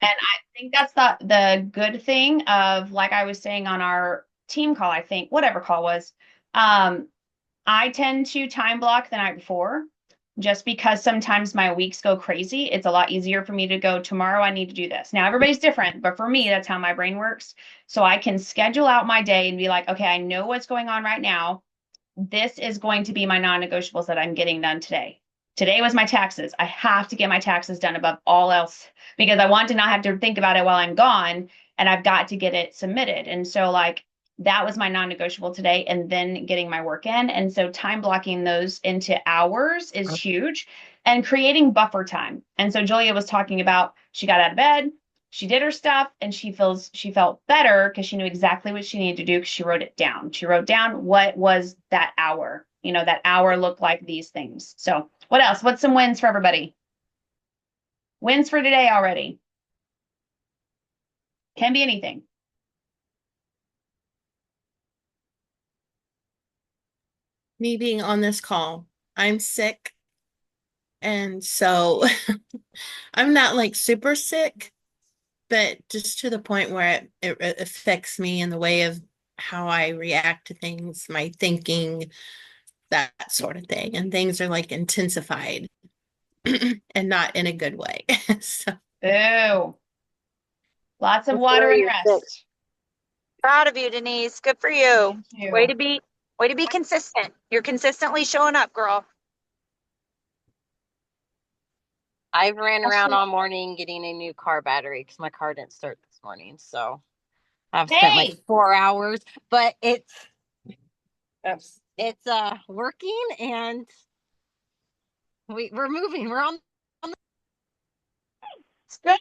And I think that's the good thing of, like I was saying on our team call, I think, whatever call was, um, I tend to time block the night before just because sometimes my weeks go crazy. It's a lot easier for me to go, tomorrow I need to do this. Now everybody's different, but for me, that's how my brain works. So I can schedule out my day and be like, okay, I know what's going on right now. This is going to be my non-negotiables that I'm getting done today. Today was my taxes. I have to get my taxes done above all else because I want to not have to think about it while I'm gone, and I've got to get it submitted. And so, like, that was my non-negotiable today, and then getting my work in. And so time blocking those into hours is huge, and creating buffer time. And so Julia was talking about, she got out of bed, she did her stuff, and she felt better because she knew exactly what she needed to do because she wrote it down. She wrote down what was that hour. That hour looked like these things. So what else? What's some wins for everybody? Wins for today already. Can be anything. Me being on this call. I'm sick. And so I'm not like super sick, but just to the point where it affects me in the way of how I react to things, my thinking, that sort of thing. And things are like intensified and not in a good way. So Ooh, lots of I'm water sorry and you're sick. rest. Proud of you, Denise. Good for you. Thank Way you. to be, way to be consistent. You're consistently showing up, girl. I've ran around Ashley. all morning getting a new car battery because my car didn't start this morning. So I've spent like Hey, 4 hours, but it's working and we're moving. We're on it's good.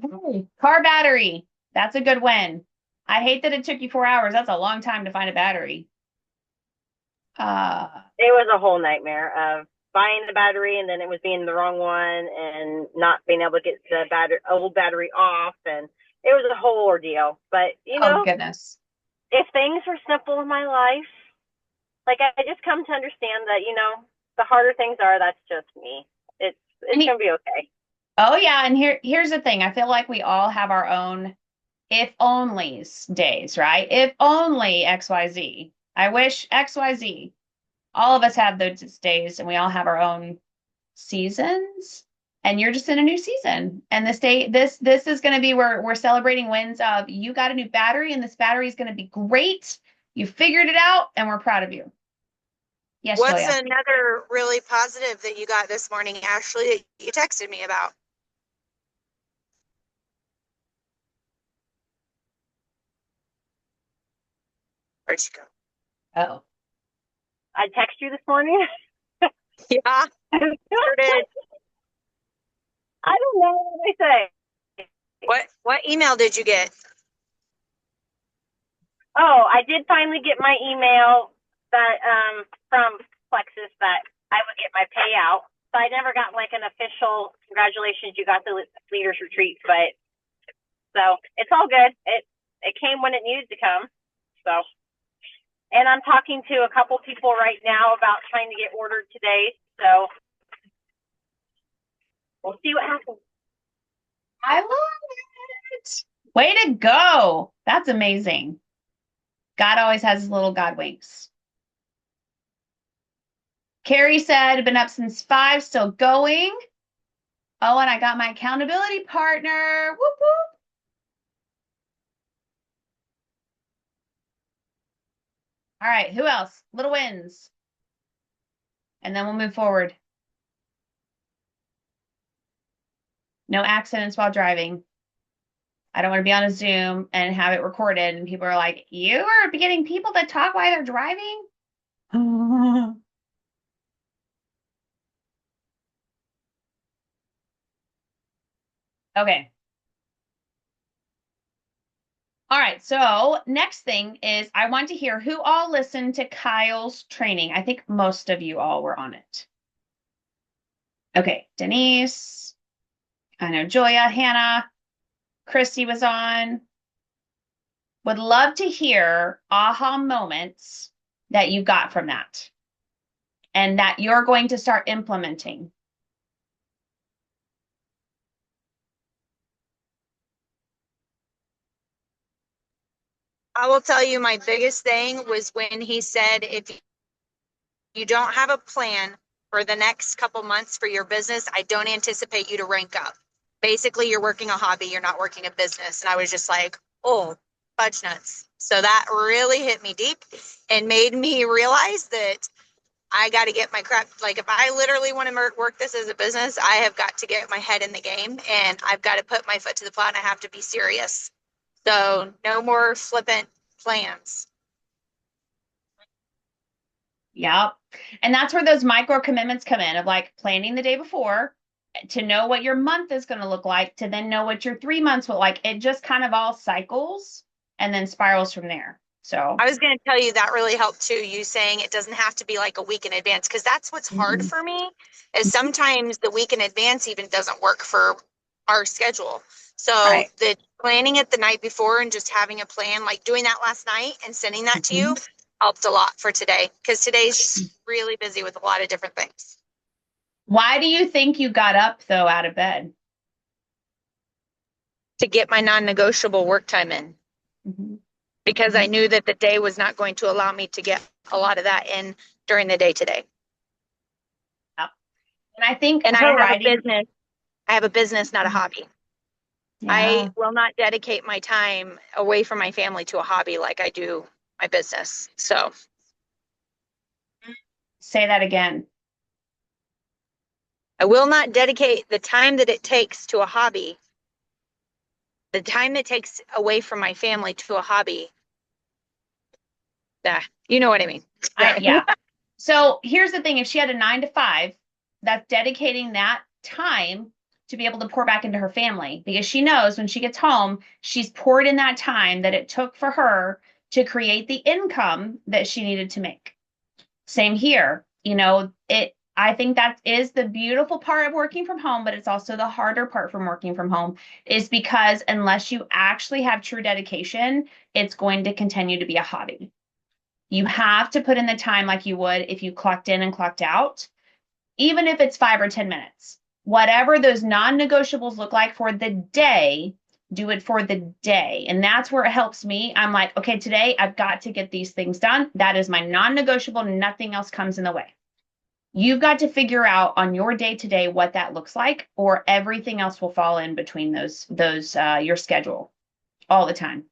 Hey, car battery. That's a good win. I hate that it took you 4 hours. That's a long time to find a battery. Uh, It was a whole nightmare of buying the battery and then it was being the wrong one and not being able to get the old battery off, and it was a whole ordeal. But oh goodness. if things were simple in my life, like I just come to understand that the harder things are, that's just me. It's And gonna be okay. oh yeah, and here's the thing. I feel like we all have our own if onlys days, right? If only XYZ. I wish XYZ. All of us have those days and we all have our own seasons. And you're just in a new season. And this is going to be where we're celebrating wins of, you got a new battery and this battery is going to be great. You figured it out and we're proud of you. Yes, What's Julia. another really positive that you got this morning, Ashley, that you texted me about? Where'd you go? Oh. I text you this morning. Yeah, sure did. I don't know what I say. What email did you get? Oh, I did finally get my email that from Plexus that I would get my payout. So I never got like an official congratulations, you got the leaders retreat, but so it's all good. It came when it needed to come. So, and I'm talking to a couple people right now about trying to get ordered today. So we'll see what happens. I love it. Way to go. That's amazing. God always has his little God winks. Carrie said, been up since 5, still going. Oh, and I got my accountability partner. Whoop, whoop. All right, who else? Little wins. And then we'll move forward. No accidents while driving. I don't want to be on a Zoom and have it recorded and people are like, you are getting people that talk while they're driving? Okay. All right. So next thing is I want to hear who all listened to Kyle's training. I think most of you all were on it. Okay. Denise, I know Julia, Hannah, Christy was on. Would love to hear aha moments that you got from that and that you're going to start implementing. I will tell you my biggest thing was when he said, if you don't have a plan for the next couple months for your business, I don't anticipate you to rank up. Basically, you're working a hobby, you're not working a business. And I was just like, oh, fudge nuts. So that really hit me deep and made me realize that I got to get my crap. Like, if I literally want to work this as a business, I have got to get my head in the game and I've got to put my foot to the plow and I have to be serious. So no more flippant plans. Yep. And that's where those micro commitments come in of like planning the day before to know what your month is going to look like, to then know what your 3 months will like. It just kind of all cycles and then spirals from there. So I was going to tell you that really helped too. You saying it doesn't have to be like a week in advance, because that's what's hard for me is sometimes the week in advance even doesn't work for our schedule. So Right. the planning it the night before and just having a plan, like doing that last night and sending that to you helped a lot for today, because today's just really busy with a lot of different things. Why do you think you got up though out of bed? To get my non-negotiable work time in, because I knew that the day was not going to allow me to get a lot of that in during the day today. Yep. And I think And her I have writing, a business. I have a business, not a hobby. yeah. I will not dedicate my time away from my family to a hobby like I do my business. So Say that again. I will not dedicate the time that it takes to a hobby, the time it takes away from my family to a hobby. Yeah, you know what I mean. Yeah. So here's the thing. If she had a 9 to 5, that's dedicating that time to be able to pour back into her family, because she knows when she gets home, she's poured in that time that it took for her to create the income that she needed to make. Same here. I think that is the beautiful part of working from home, but it's also the harder part from working from home, is because unless you actually have true dedication, it's going to continue to be a hobby. You have to put in the time like you would if you clocked in and clocked out, even if it's 5 or 10 minutes. Whatever those non-negotiables look like for the day, do it for the day. And that's where it helps me. I'm like, okay, today I've got to get these things done. That is my non-negotiable. Nothing else comes in the way. You've got to figure out on your day to day what that looks like, or everything else will fall in between those your schedule all the time.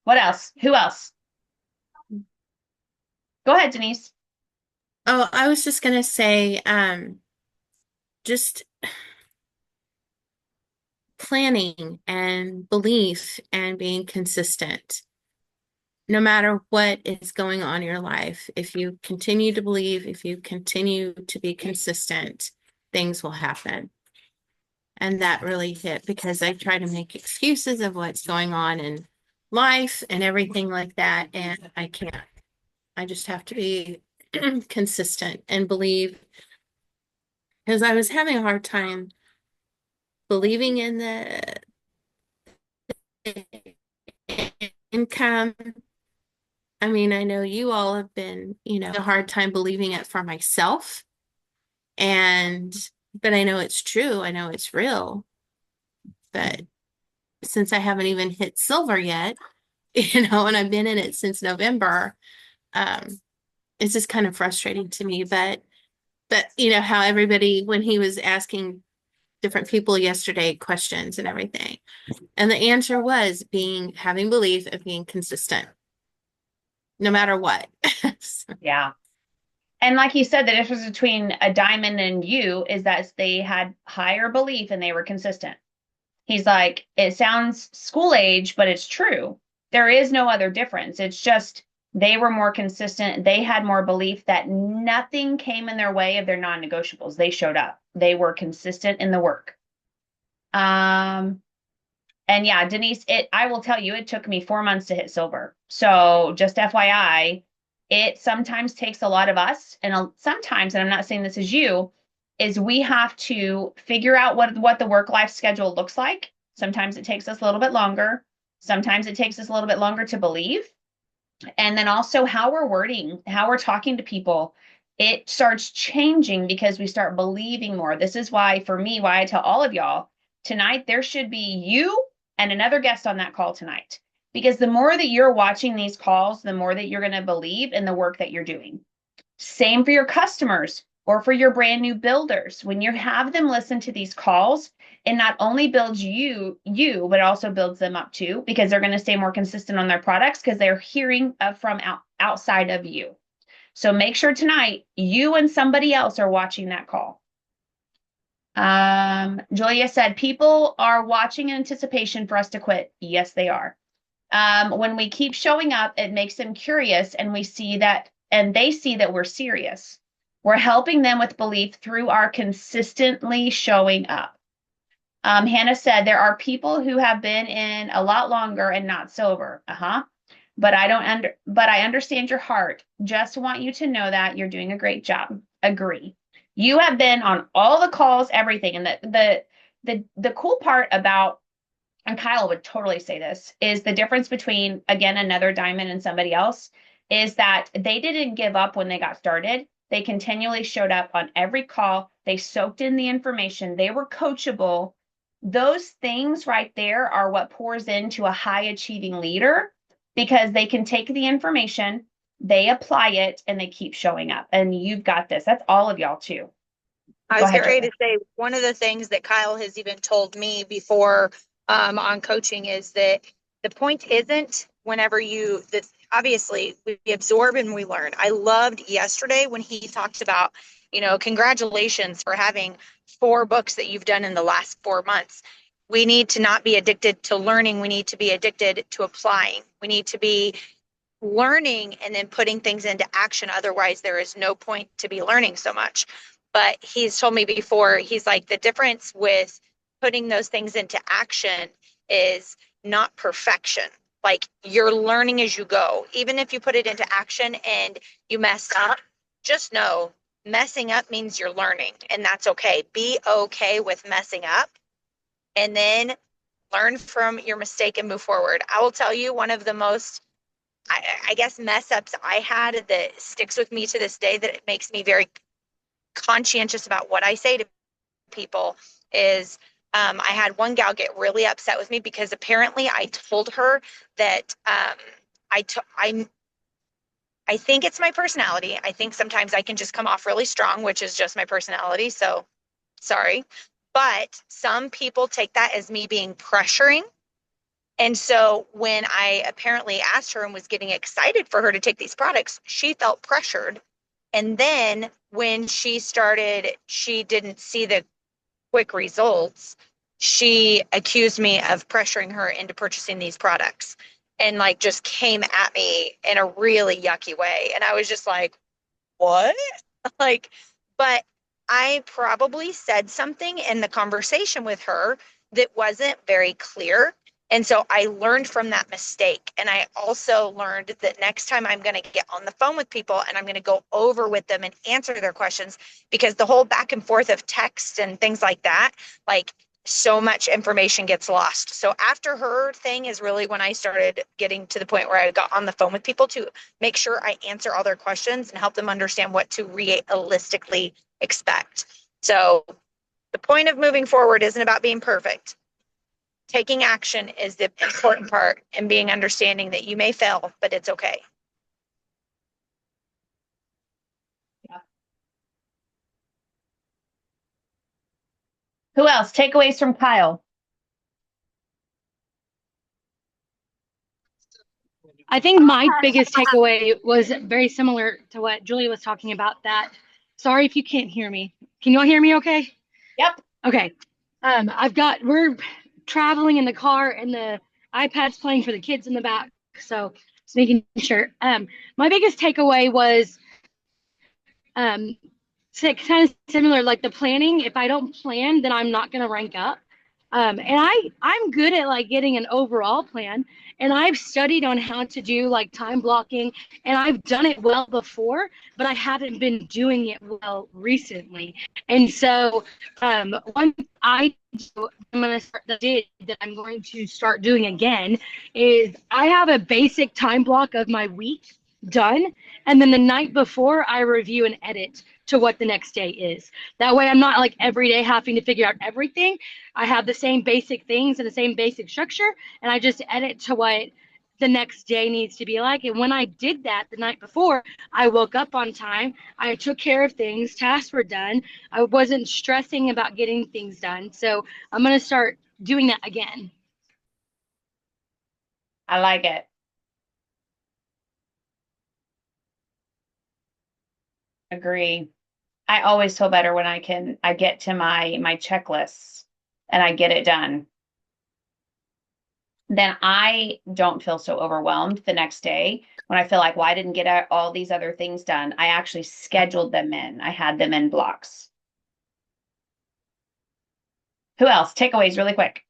What else? Who else? Go ahead, Denise. Oh, I was just gonna say, just planning and belief and being consistent. No matter what is going on in your life, if you continue to believe, if you continue to be consistent, things will happen. And that really hit, because I try to make excuses of what's going on in life and everything like that, and I can't. I just have to be consistent and believe, because I was having a hard time believing in the income. I mean, I know you all have been, a hard time believing it for myself. But I know it's true. I know it's real. But since I haven't even hit silver yet, and I've been in it since November, it's just kind of frustrating to me. But how everybody, when he was asking different people yesterday questions and everything, and the answer was having belief of being consistent, no matter what. Yeah. And like you said, the difference between a diamond and you is that they had higher belief and they were consistent. He's like, it sounds school age, but it's true. There is no other difference. It's just they were more consistent. They had more belief that nothing came in their way of their non-negotiables. They showed up. They were consistent in the work. And yeah, Denise, I will tell you, it took me 4 months to hit silver. So just FYI, it sometimes takes a lot of us, and sometimes, and I'm not saying this is you, is we have to figure out what the work-life schedule looks like. Sometimes it takes us a little bit longer. Sometimes it takes us a little bit longer to believe. And then also how we're wording, how we're talking to people, it starts changing because we start believing more. This is why, for me, why I tell all of y'all, tonight there should be you and another guest on that call tonight. because the more that you're watching these calls, the more that you're going to believe in the work that you're doing. Same for your customers or for your brand new builders. When you have them listen to these calls, it not only builds you, but it also builds them up too, because they're going to stay more consistent on their products because they're hearing from outside of you. So make sure tonight you and somebody else are watching that call. Julia said, people are watching in anticipation for us to quit. Yes, they are. When we keep showing up, it makes them curious, and we see that, and they see that we're serious. We're helping them with belief through our consistently showing up. Hannah said, there are people who have been in a lot longer and not sober. But I understand your heart. Just want you to know that you're doing a great job. Agree. You have been on all the calls, everything. And the cool part about, and Kyle would totally say this, is the difference between, again, another diamond and somebody else is that they didn't give up when they got started. They continually showed up on every call. They soaked in the information. They were coachable. Those things right there are what pours into a high achieving leader, because they can take the information, they apply it, and they keep showing up. And you've got this. That's all of y'all too. I was getting ready to say, one of the things that Kyle has even told me before on coaching is that the point isn't whenever obviously we absorb and we learn. I loved yesterday when he talked about, congratulations for having 4 books that you've done in the last 4 months. We need to not be addicted to learning. We need to be addicted to applying. We need to be learning and then putting things into action. Otherwise, there is no point to be learning so much. But he's told me before, he's like, the difference with putting those things into action is not perfection. Like, you're learning as you go. Even if you put it into action and you mess up, just know messing up means you're learning, and that's okay. Be okay with messing up, and then learn from your mistake and move forward. I will tell you, one of the most, I guess, mess ups I had that sticks with me to this day, that it makes me very conscientious about what I say to people, is I had one gal get really upset with me because apparently I told her that I think it's my personality. I think sometimes I can just come off really strong, which is just my personality. So sorry. But some people take that as me being pressuring. And so when I apparently asked her and was getting excited for her to take these products, she felt pressured. And then when she didn't see the quick results, she accused me of pressuring her into purchasing these products, and like just came at me in a really yucky way. And I was just like, what? Like, but I probably said something in the conversation with her that wasn't very clear. And so I learned from that mistake. And I also learned that next time I'm going to get on the phone with people and I'm going to go over with them and answer their questions, because the whole back and forth of text and things like that, like, so much information gets lost. So after her thing is really when I started getting to the point where I got on the phone with people to make sure I answer all their questions and help them understand what to realistically expect. So the point of moving forward isn't about being perfect. Taking action is the important part, and being understanding that you may fail, but it's okay. Yeah. Who else? Takeaways from Kyle. I think my biggest takeaway was very similar to what Julie was talking about. That, sorry if you can't hear me. Can you all hear me okay? Yep. Okay. We're traveling in the car and the iPad's playing for the kids in the back. So just making sure. My biggest takeaway was kind of similar, like the planning. If I don't plan, then I'm not going to rank up. And I'm good at like getting an overall plan, and I've studied on how to do like time blocking, and I've done it well before, but I haven't been doing it well recently. And so one I'm going to start doing again is I have a basic time block of my week done, and then the night before I review and edit to what the next day is. That way I'm not like every day having to figure out everything. I have the same basic things and the same basic structure, and I just edit to what the next day needs to be like. And when I did that the night before, I woke up on time. I took care of things. Tasks were done. I wasn't stressing about getting things done. So I'm going to start doing that again. I like it. Agree. I always feel better when I get to my checklists and I get it done. Then I don't feel so overwhelmed the next day when I feel like, well, I didn't get all these other things done. I actually scheduled them in. I had them in blocks. Who else? Takeaways really quick.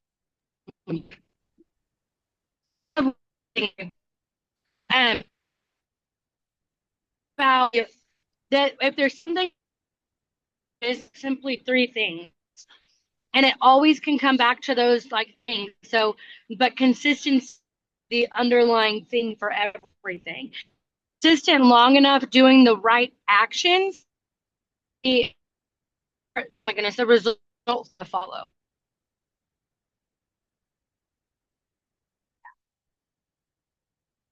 About that if there's something, is simply three things. And it always can come back to those like things. So, but consistency, the underlying thing for everything. Consistent long enough doing the right actions, the, oh my goodness, the results to follow.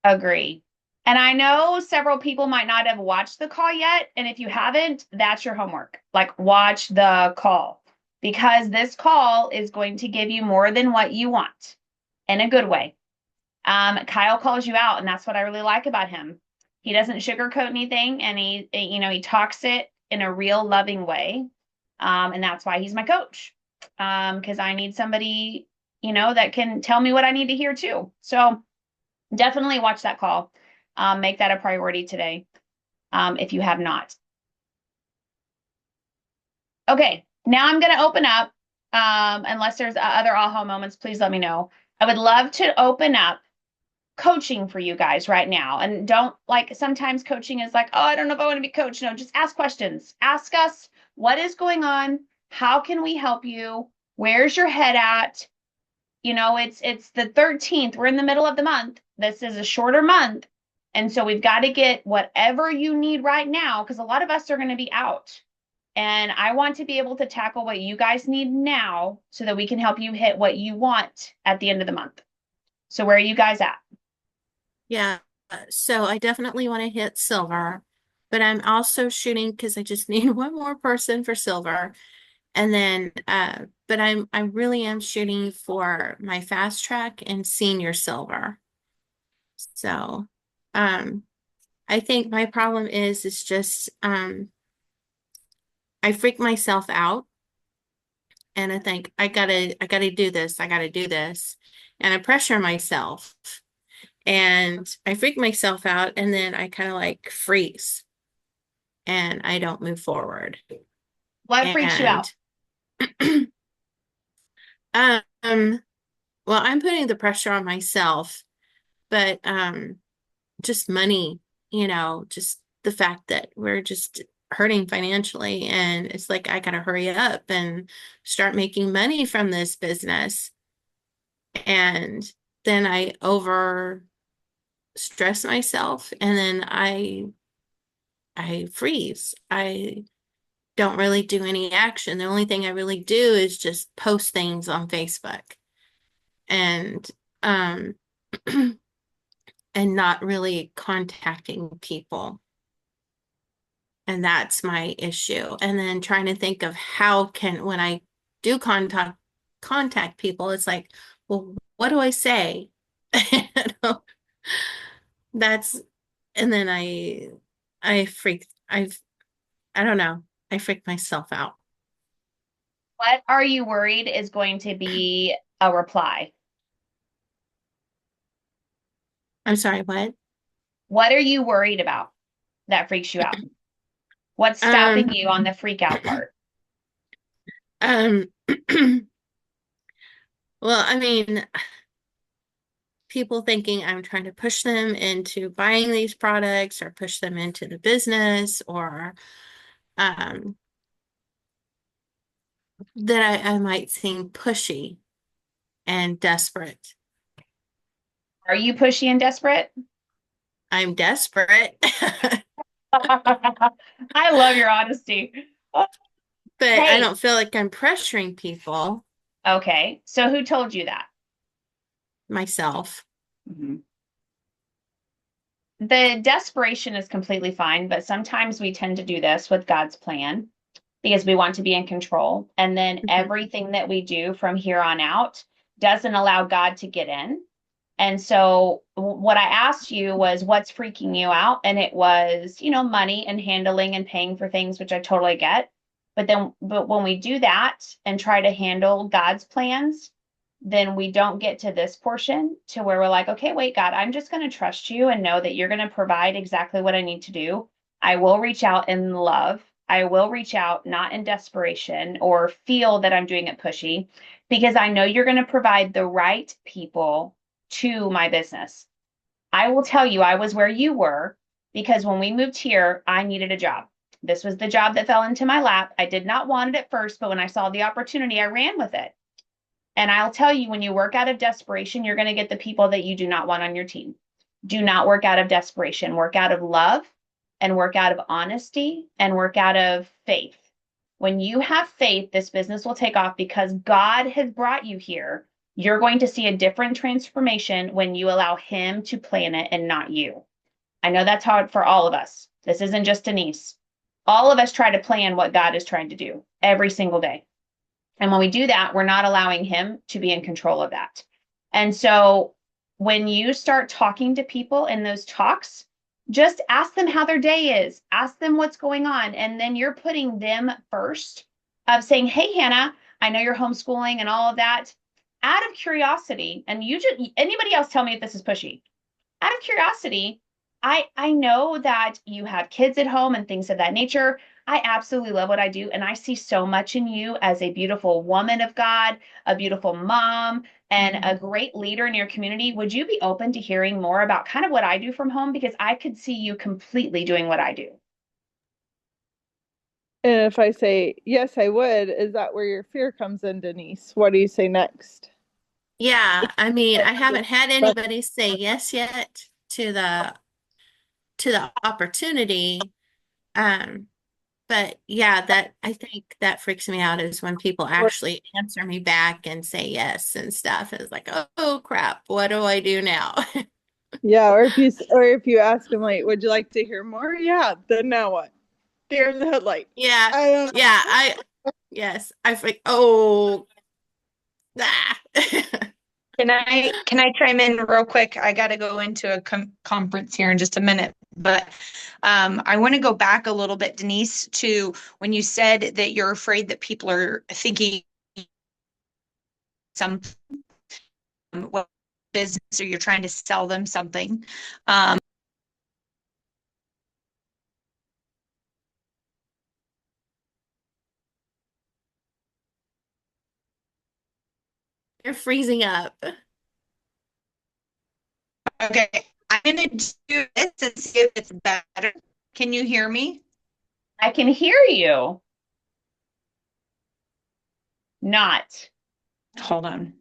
Agree. And I know several people might not have watched the call yet. And if you haven't, that's your homework. Like, watch the call because this call is going to give you more than what you want in a good way. Kyle calls you out, and that's what I really like about him. He doesn't sugarcoat anything, and he talks it in a real loving way. And that's why he's my coach. Because I need somebody, that can tell me what I need to hear too. So definitely watch that call. Make that a priority today, if you have not. Okay, now I'm going to open up. Unless there's other aha moments, please let me know. I would love to open up coaching for you guys right now. And don't sometimes coaching is like, oh, I don't know if I want to be coached. No, just ask questions. Ask us what is going on. How can we help you? Where's your head at? It's the 13th. We're in the middle of the month. This is a shorter month. And so we've got to get whatever you need right now, because a lot of us are going to be out. And I want to be able to tackle what you guys need now so that we can help you hit what you want at the end of the month. So where are you guys at? Yeah, so I definitely want to hit silver, but I'm also shooting because I just need one more person for silver. And then, but I really am shooting for my fast track and senior silver. So, I think my problem is just, I freak myself out and I think I gotta do this. I gotta do this. And I pressure myself and I freak myself out and then I kind of like freeze and I don't move forward. What freaks you out? Well, I'm putting the pressure on myself, but just money, just the fact that we're just hurting financially and it's like I gotta hurry up and start making money from this business. And then I over stress myself and then I freeze. I don't really do any action. The only thing I really do is just post things on Facebook and um and not really contacting people. And that's my issue. And then trying to think of when I do contact people, it's like, well, what do I say? You know, that's and then I don't know. I freak myself out. What are you worried is going to be a reply? I'm sorry, what? What are you worried about that freaks you out? What's stopping you on the freak out part? Well, I mean, people thinking I'm trying to push them into buying these products or push them into the business or that I might seem pushy and desperate. Are you pushy and desperate? I'm desperate. I love your honesty. But I Hey. don't feel like I'm pressuring people. Okay. So who told you that? Myself. Mm-hmm. the desperation is completely fine, but sometimes we tend to do this with God's plan because we want to be in control. And then everything that we do from here on out doesn't allow God to get in. And so what I asked you was what's freaking you out? And it was, money and handling and paying for things, which I totally get. But when we do that and try to handle God's plans, then we don't get to this portion to where we're like, okay, wait, God, I'm just going to trust you and know that you're going to provide exactly what I need to do. I will reach out in love. I will reach out not in desperation or feel that I'm doing it pushy because I know you're going to provide the right people to my business. I will tell you, I was where you were because when we moved here, I needed a job. This was the job that fell into my lap. I did not want it at first, but when I saw the opportunity, I ran with it. And I'll tell you, when you work out of desperation, you're going to get the people that you do not want on your team. Do not work out of desperation. Work out of love and work out of honesty and work out of faith. When you have faith, this business will take off because God has brought you here. You're going to see a different transformation when you allow Him to plan it and not you. I know that's hard for all of us. This isn't just Denise. All of us try to plan what God is trying to do every single day. And when we do that, we're not allowing Him to be in control of that. And so when you start talking to people in those talks, just ask them how their day is, ask them what's going on. And then you're putting them first of saying, hey, Hannah, I know you're homeschooling and all of that. Out of curiosity, and anybody else tell me if this is pushy. Out of curiosity, I know that you have kids at home and things of that nature. I absolutely love what I do. And I see so much in you as a beautiful woman of God, a beautiful mom, and a great leader in your community. Would you be open to hearing more about kind of what I do from home? Because I could see you completely doing what I do. And if I say, yes, I would, is that where your fear comes in, Denise? What do you say next? Yeah, I mean, I haven't had anybody say yes yet to the opportunity. But yeah, that I think that freaks me out is when people actually answer me back and say yes and stuff. It's like, oh crap, what do I do now? Yeah, or if you ask them like, would you like to hear more? Yeah, then now what? Deer in the headlight. Yeah, I don't know. yeah, yes, I think, oh, ah. Can I chime in real quick? I got to go into a conference here in just a minute, but I want to go back a little bit, Denise, to when you said that you're afraid that people are thinking some what business or you're trying to sell them something. You're freezing up. Okay, I'm going to do this and see if it's better. Can you hear me? I can hear you. Not. Hold on.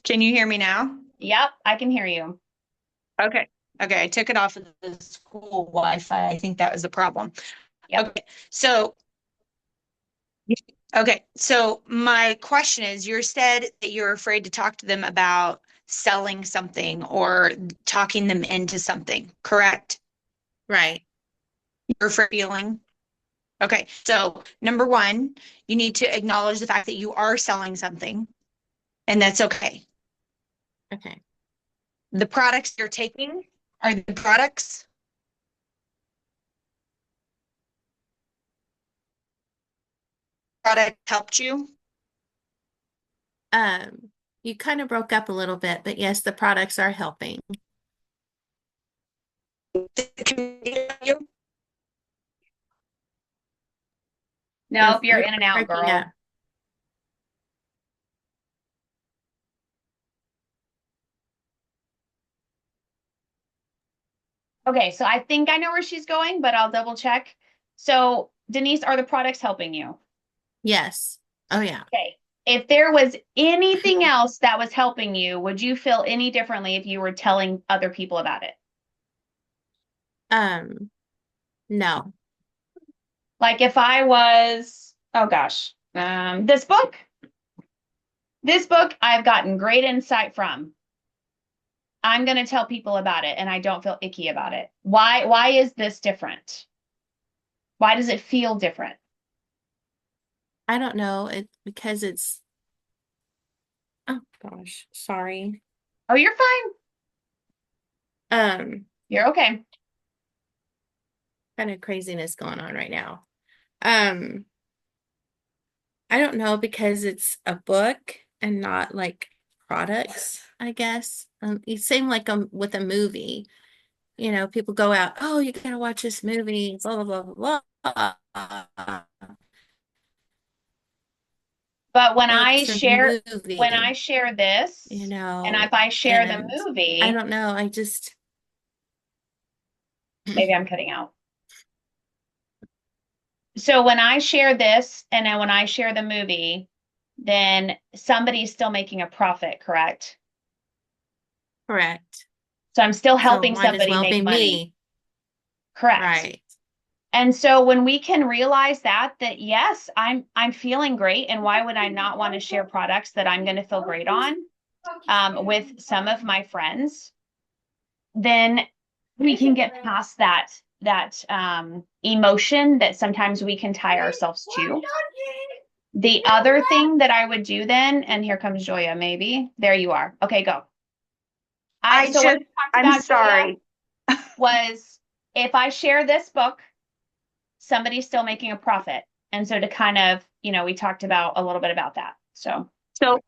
Can you hear me now? Yep, I can hear you. Okay. Okay, I took it off of the school Wi-Fi. I think that was the problem. Yep. Okay, so my question is, you said that you're afraid to talk to them about selling something or talking them into something, correct? Right. You're afraid of feeling. Okay, so number one, you need to acknowledge the fact that you are selling something, and that's okay. Okay. The products you're taking are the products. Product helped you. You kind of broke up a little bit, but yes, the products are helping. Nope, you're in and out, breaking girl. up. Okay, so I think I know where she's going, but I'll double check. So, Denise, are the products helping you? Yes. Oh yeah. Okay. If there was anything else that was helping you, would you feel any differently if you were telling other people about it? No. Like if I was, oh gosh, this book I've gotten great insight from. I'm going to tell people about it and I don't feel icky about it. Why is this different? Why does it feel different? I don't know. Because it's, oh gosh, sorry. Oh, you're fine. You're okay. Kind of craziness going on right now. Um, I don't know, because it's a book and not like products, I guess. It seemed like with a movie, people go out, oh, you gotta watch this movie, blah blah blah blah blah. But Book's a when I movie, share this, and if I share the and I movie, don't know, maybe I'm cutting out. So when I share this and then when I share the movie, then somebody's still making a profit, correct? correct. So I'm still So helping might as somebody well make be money. me. Correct. Right. And so when we can realize that yes, I'm feeling great, and why would I not want to share products that I'm going to feel great on with some of my friends, then we can get past that emotion that sometimes we can tie ourselves to. The other thing that I would do then, and here comes Joya, maybe. There you are. Okay, go. So what I talked I'm about, Joya, sorry. was if I share this book, somebody's still making a profit. And so to kind of, we talked about a little bit about that. So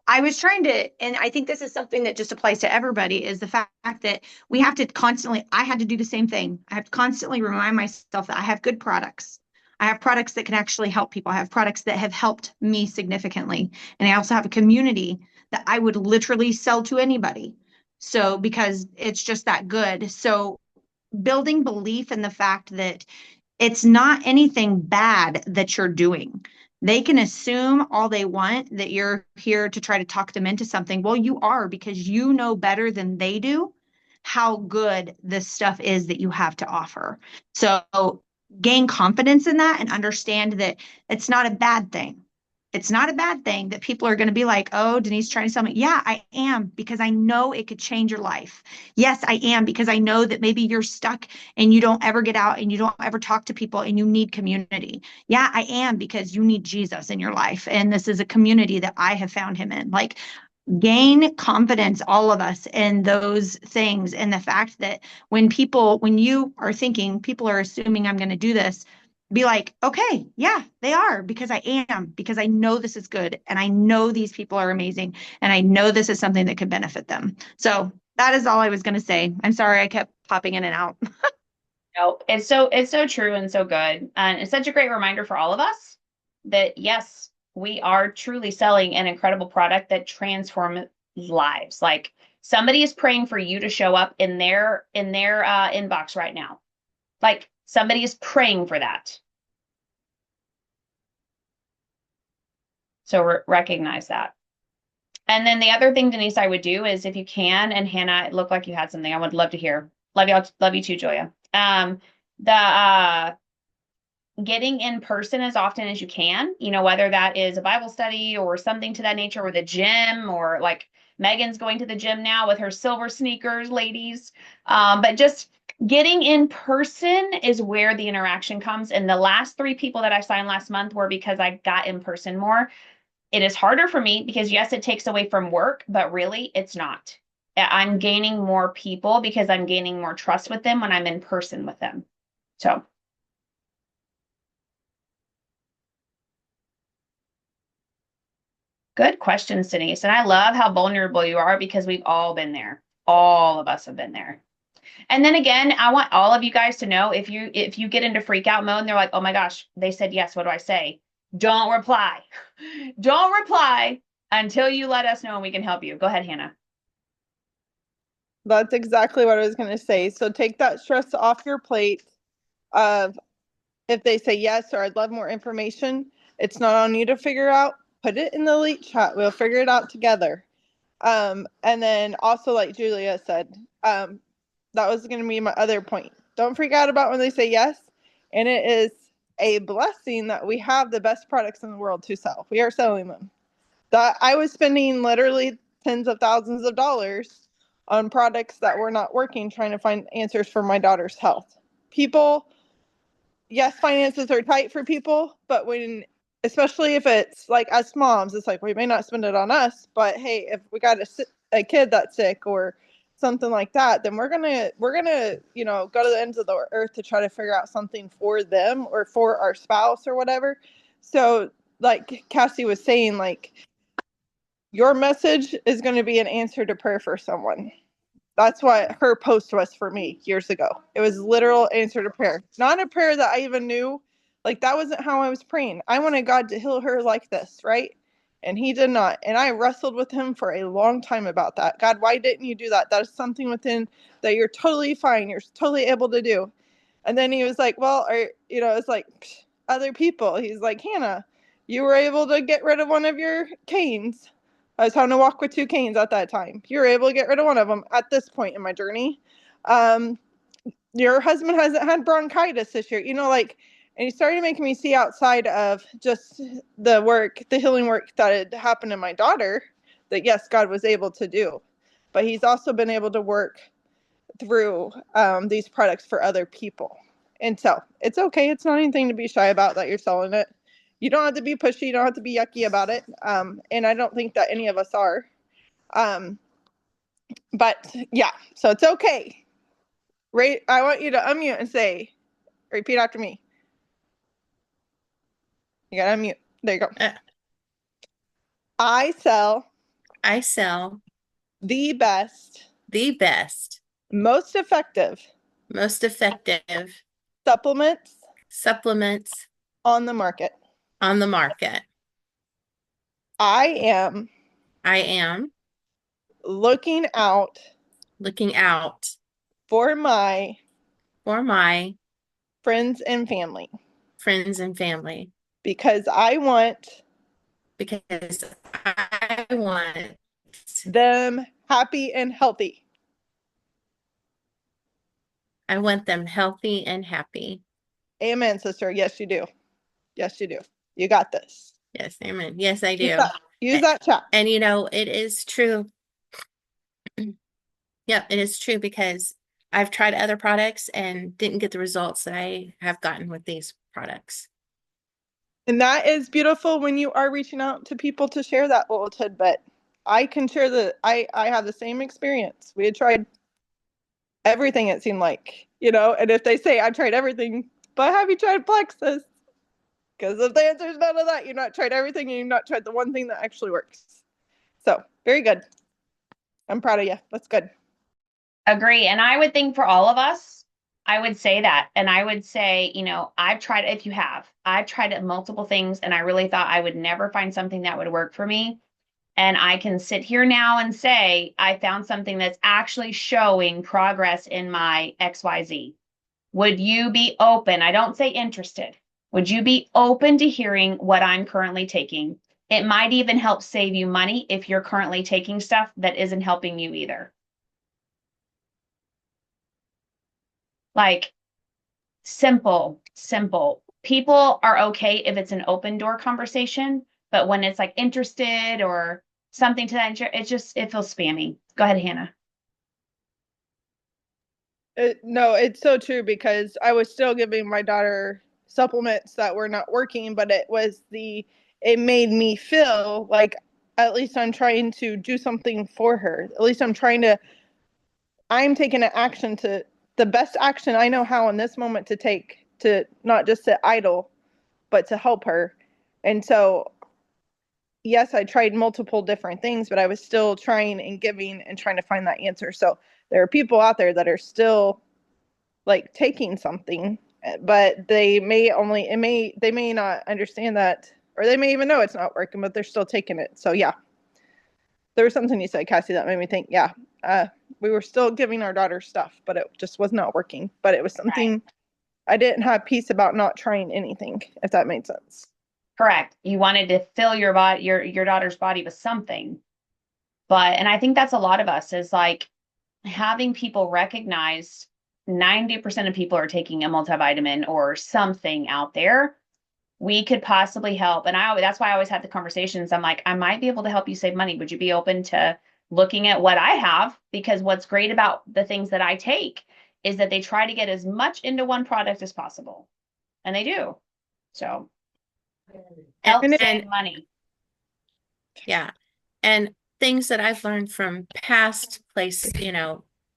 I was trying to, and I think this is something that just applies to everybody, is the fact that we have to constantly, I had to do the same thing. I have to constantly remind myself that I have good products. I have products that can actually help people. I have products that have helped me significantly. And I also have a community that I would literally sell to anybody. So, because it's just that good. So, building belief in the fact that it's not anything bad that you're doing. They can assume all they want that you're here to try to talk them into something. Well, you are, because you know better than they do how good this stuff is that you have to offer. So gain confidence in that and understand that it's not a bad thing. It's not a bad thing that people are going to be like, oh, Denise trying to sell me. Yeah, I am, because I know it could change your life. Yes, I am, because I know that maybe you're stuck and you don't ever get out and you don't ever talk to people and you need community. Yeah, I am, because you need Jesus in your life. And this is a community that I have found him in. Like, gain confidence, all of us, in those things. And the fact that when you are thinking people are assuming I'm going to do this, be like, okay, yeah, they are, because I am, because I know this is good. And I know these people are amazing. And I know this is something that could benefit them. So that is all I was going to say. I'm sorry I kept popping in and out. no, it's so true and so good. And it's such a great reminder for all of us that yes, we are truly selling an incredible product that transforms lives. Like somebody is praying for you to show up in their inbox right now. Like somebody is praying for that. So recognize that. And then the other thing, Denise, I would do is if you can, and Hannah, it looked like you had something I would love to hear. Love you too, Joya. The getting in person as often as you can, whether that is a Bible study or something to that nature, or the gym, or like Megan's going to the gym now with her silver sneakers, ladies. But just getting in person is where the interaction comes. And the last 3 people that I signed last month were because I got in person more. It is harder for me because yes, it takes away from work, but really it's not. I'm gaining more people because I'm gaining more trust with them when I'm in person with them. So good questions, Denise. And I love how vulnerable you are because we've all been there. All of us have been there. And then again, I want all of you guys to know if you get into freak out mode and they're like, oh my gosh, they said yes, what do I say? Don't reply. Don't reply until you let us know and we can help you. Go ahead, Hannah. That's exactly what I was going to say. So take that stress off your plate of if they say yes or I'd love more information. It's not on you to figure out. Put it in the elite chat. We'll figure it out together. And then also, like Julia said, that was going to be my other point. Don't freak out about when they say yes. And it is a blessing that we have the best products in the world to sell. We are selling them. That I was spending literally tens of thousands of dollars on products that were not working, trying to find answers for my daughter's health. People, yes, finances are tight for people, but especially if it's like us moms, it's like we may not spend it on us, but hey, if we got a kid that's sick or something like that, then we're gonna go to the ends of the earth to try to figure out something for them or for our spouse or whatever. So like Cassie was saying, like, your message is going to be an answer to prayer for someone. That's what her post was for me years ago. It was literal answer to prayer. Not a prayer that I even knew. Like, that wasn't how I was praying. I wanted God to heal her like this, right? And he did not. And I wrestled with him for a long time about that. God, why didn't you do that? That is something within that you're totally fine. You're totally able to do. And then he was like, well, it's like other people. He's like, Hannah, you were able to get rid of one of your canes. I was having to walk with 2 canes at that time. You were able to get rid of one of them at this point in my journey. Your husband hasn't had bronchitis this year. And he started making me see outside of just the healing work that had happened in my daughter, that yes, God was able to do. But he's also been able to work through these products for other people. And so it's okay. It's not anything to be shy about that you're selling it. You don't have to be pushy. You don't have to be yucky about it. And I don't think that any of us are. But yeah, so it's okay. Right. I want you to unmute and repeat after me. You got to unmute. There you go. I sell the best, most effective supplements on the market. I am looking out for my friends and family because I want them happy and healthy. Amen, sister. Yes, you do. Yes, you do. You got this. Yes, amen. Yes, I do. Use that chat. And it is true. Yep, it is true because I've tried other products and didn't get the results that I have gotten with these products. And that is beautiful when you are reaching out to people to share that little tidbit. I can share I have the same experience. We had tried everything, it seemed like, and if they say I tried everything, but have you tried Plexus? Because if the answer is none of that, you've not tried everything and you've not tried the one thing that actually works. So very good. I'm proud of you. That's good. Agree. And I would think for all of us, I would say that. And I would say, I've tried, I've tried multiple things and I really thought I would never find something that would work for me. And I can sit here now and say, I found something that's actually showing progress in my XYZ. Would you be open? I don't say interested. Would you be open to hearing what I'm currently taking? It might even help save you money if you're currently taking stuff that isn't helping you either. Like, simple. People are okay if it's an open door conversation, but when it's like interested or something to that, it feels spammy. Go ahead, Hannah. No, it's so true because I was still giving my daughter supplements that were not working, but it made me feel like at least I'm trying to do something for her. At least I'm taking an action to the best action I know how in this moment to take, to not just sit idle, but to help her. And so, yes, I tried multiple different things, but I was still trying and giving and trying to find that answer. So there are people out there that are still like taking something, but they may not understand that, or they may even know it's not working, but they're still taking it. So yeah, there was something you said, Cassie, that made me think, yeah, we were still giving our daughter stuff, but it just was not working. But it was something right. I didn't have peace about not trying anything, if that made sense. Correct. You wanted to fill your body, your daughter's body with something. And I think that's a lot of us, is like having people recognize 90% of people are taking a multivitamin or something out there. We could possibly help. And that's why I always have the conversations. I'm like, I might be able to help you save money. Would you be open to looking at what I have, because what's great about the things that I take is that they try to get as much into one product as possible. And they do. So help And, save money. yeah. And things that I've learned from past things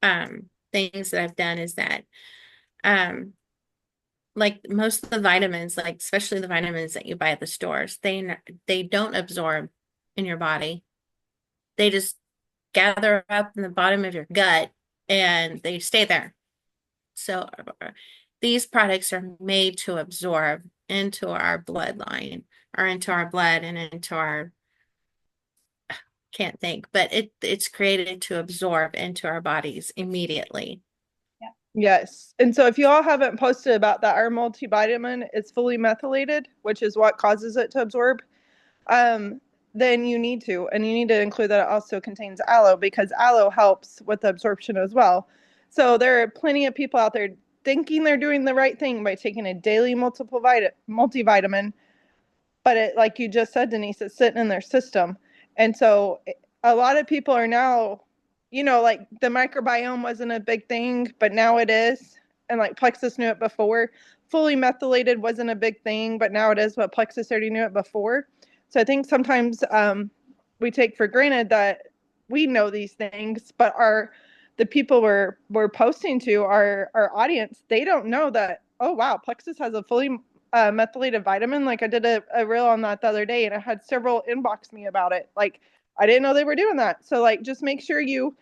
that I've done is that, like most of the vitamins, like especially the vitamins that you buy at the stores, they don't absorb in your body. They just gather up in the bottom of your gut and they stay there. So these products are made to absorb into our bloodline or into our blood and into our, can't think, but it's created to absorb into our bodies immediately. Yes. And so if you all haven't posted about that, our multivitamin is fully methylated, which is what causes it to absorb. Then you need to, and you need to include that it also contains aloe, because aloe helps with the absorption as well. So there are plenty of people out there thinking they're doing the right thing by taking a daily multivitamin, but it, like you just said, Denise, it's sitting in their system. And so a lot of people are now, like the microbiome wasn't a big thing, but now it is. And like Plexus knew it before. Fully methylated wasn't a big thing, but now it is, but Plexus already knew it before. So I think sometimes we take for granted that we know these things, but the people we're posting to, our audience, they don't know that, oh wow, Plexus has a fully methylated vitamin. Like I did a reel on that the other day, and I had several inbox me about it. Like I didn't know they were doing that. So like just make sure you,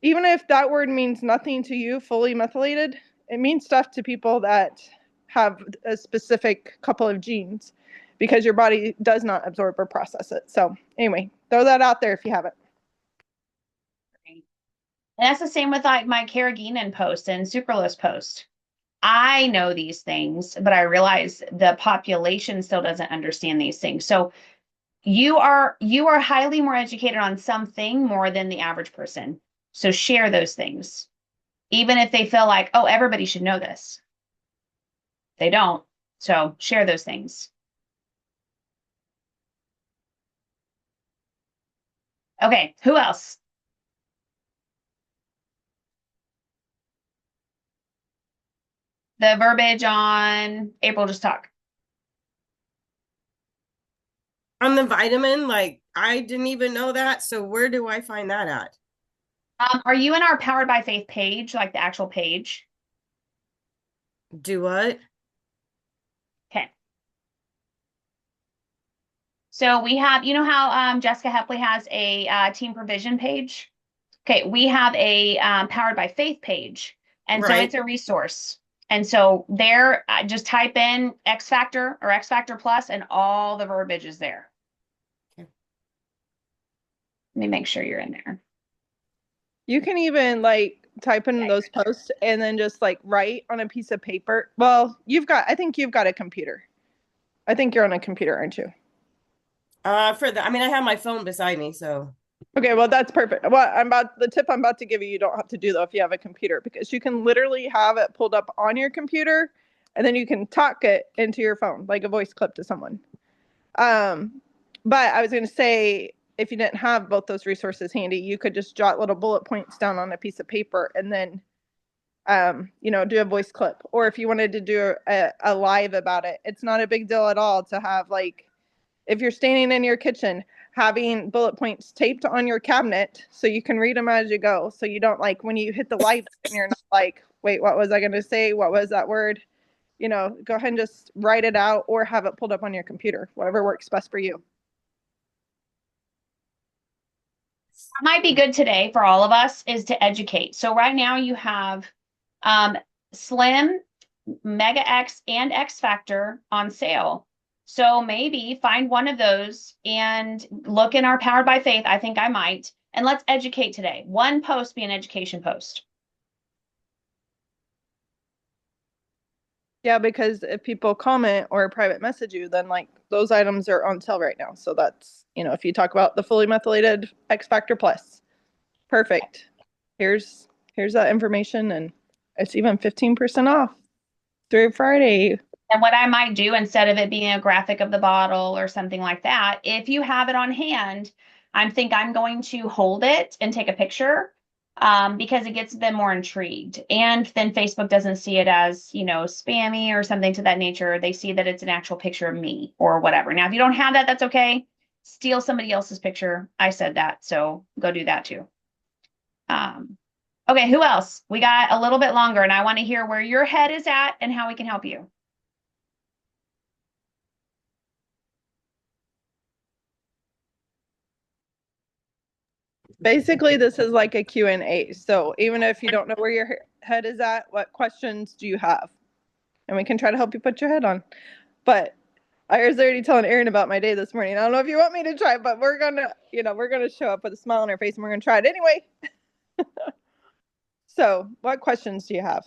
even if that word means nothing to you, fully methylated, it means stuff to people that have a specific couple of genes, because your body does not absorb or process it. So anyway, throw that out there if you haven't. And that's the same with like my carrageenan post and sucralose post. I know these things, but I realize the population still doesn't understand these things. So you are highly more educated on something more than the average person. So share those things. Even if they feel like, oh, everybody should know this. They don't. So share those things. Okay, who else? The verbiage on April just talk. On the vitamin, like I didn't even know that. So where do I find that at? Are you in our Powered by Faith page, like the actual page? Do what? Okay. So we have, you know how Jessica Hepley has a team provision page? Okay, we have a Powered by Faith page. And so Right. it's a resource. And so there, just type in X Factor or X Factor Plus, and all the verbiage is there. Okay. Let me make sure you're in there. You can even like type in those posts and then just like write on a piece of paper. Well, I think you've got a computer. I think you're on a computer, aren't you? I have my phone beside me, so. Okay, well that's perfect. The tip I'm about to give you don't have to do though if you have a computer, because you can literally have it pulled up on your computer and then you can talk it into your phone, like a voice clip to someone. But I was going to say, if you didn't have both those resources handy, you could just jot little bullet points down on a piece of paper and then, do a voice clip. Or if you wanted to do a live about it, it's not a big deal at all to have, like, if you're standing in your kitchen, having bullet points taped on your cabinet so you can read them as you go. So you don't, like, when you hit the lights and you're not like, wait, what was I going to say? What was that word? Go ahead and just write it out or have it pulled up on your computer, whatever works best for you. Might be good today for all of us is to educate. So right now you have Slim, Mega X, and X Factor on sale. So maybe find one of those and look in our Powered by Faith. I think I might. And let's educate today. One post be an education post. Yeah, because if people comment or private message you, then like those items are on sale right now. So that's, if you talk about the fully methylated X Factor Plus, perfect. Here's that information, and it's even 15% off through Friday. And what I might do, instead of it being a graphic of the bottle or something like that, if you have it on hand, I'm going to hold it and take a picture because it gets them more intrigued. And then Facebook doesn't see it as, spammy or something to that nature. They see that it's an actual picture of me or whatever. Now, if you don't have that, that's okay. Steal somebody else's picture. I said that, so go do that too. Okay, who else? We got a little bit longer, and I want to hear where your head is at and how we can help you. Basically, this is like a Q&A. So even if you don't know where your head is at, what questions do you have? And we can try to help you put your head on. But I was already telling Erin about my day this morning. I don't know if you want me to try, but we're gonna show up with a smile on our face and we're gonna try it anyway. So what questions do you have?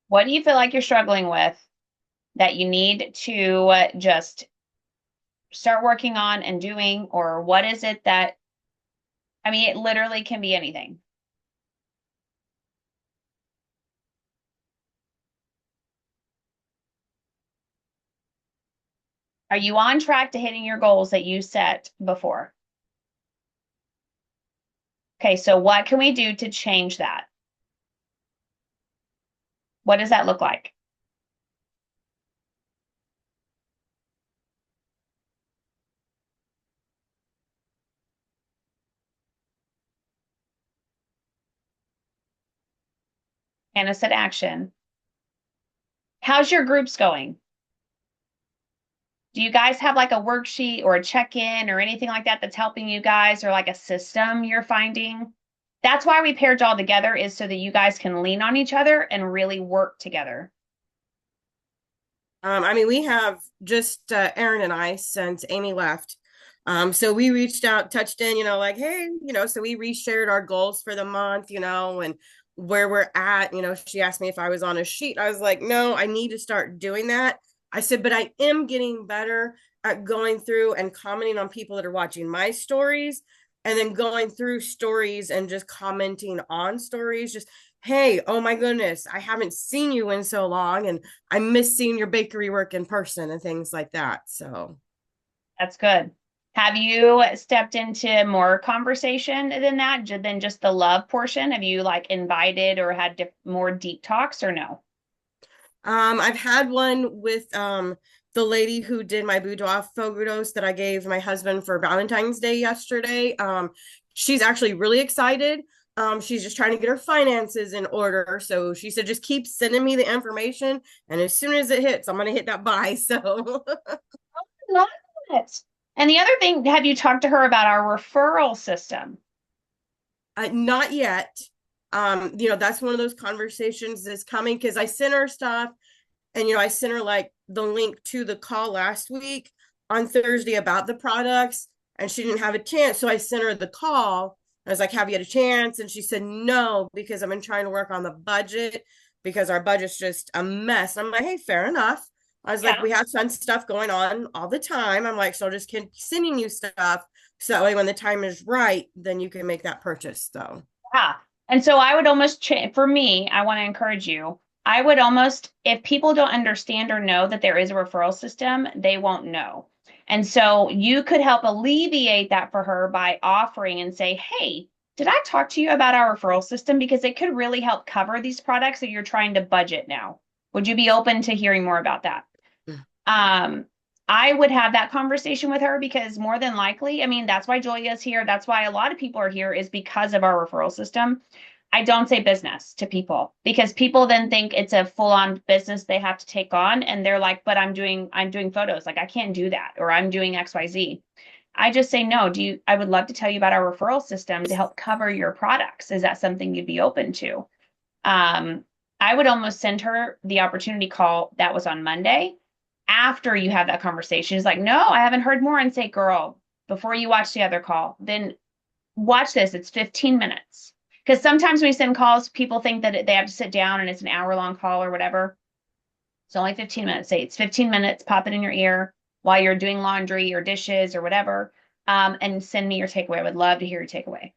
What do you feel like you're struggling with that you need to just start working on and doing? Or what is it that, it literally can be anything. Are you on track to hitting your goals that you set before? Okay, so what can we do to change that? What does that look like? Hannah said action. How's your groups going? Do you guys have like a worksheet or a check-in or anything like that that's helping you guys, or like a system you're finding? That's why we paired y'all together, is so that you guys can lean on each other and really work together. We have just Erin and I since Amy left. So we reached out, touched in, like, hey, so we reshared our goals for the month, and where we're at. She asked me if I was on a sheet. I was like, no, I need to start doing that. I said, but I am getting better at going through and commenting on people that are watching my stories, and then going through stories and just commenting on stories. Just, hey, oh my goodness, I haven't seen you in so long, and I miss seeing your bakery work in person and things like that. So That's good. Have you stepped into more conversation than just the love portion? Have you like invited or had more deep talks, or no? I've had one with the lady who did my boudoir photos that I gave my husband for Valentine's Day yesterday. She's actually really excited. She's just trying to get her finances in order. So she said, just keep sending me the information. And as soon as it hits, I'm going to hit that buy. So Love it. And the other thing, have you talked to her about our referral system? not yet. That's one of those conversations that's coming, because I sent her stuff, and I sent her like the link to the call last week on Thursday about the products, and she didn't have a chance. So I sent her the call. I was like, have you had a chance? And she said no, because I've been trying to work on the budget, because our budget's just a mess. And I'm like, hey, fair enough. I was like, we have fun stuff going on all the time. I'm like, so I'll just keep sending you stuff, so that way when the time is right, then you can make that purchase. So Yeah. And so I would almost, for me, I want to encourage you. I would almost, if people don't understand or know that there is a referral system, they won't know. And so you could help alleviate that for her by offering and say, hey, did I talk to you about our referral system? Because it could really help cover these products that you're trying to budget now. Would you be open to hearing more about that? I would have that conversation with her, because more than likely, that's why Julia's here. That's why a lot of people are here, is because of our referral system. I don't say business to people, because people then think it's a full-on business they have to take on. And they're like, but I'm doing photos. Like, I can't do that. Or I'm doing XYZ. I just say, no, I would love to tell you about our referral system to help cover your products. Is that something you'd be open to? I would almost send her the opportunity call that was on Monday after you have that conversation. Is like, no, I haven't heard more, and say, girl, before you watch the other call, then watch this. It's 15 minutes. Because sometimes when we send calls, people think that they have to sit down and it's an hour-long call or whatever. It's only 15 minutes. Say it's 15 minutes, pop it in your ear while you're doing laundry or dishes or whatever, and send me your takeaway. I would love to hear your takeaway.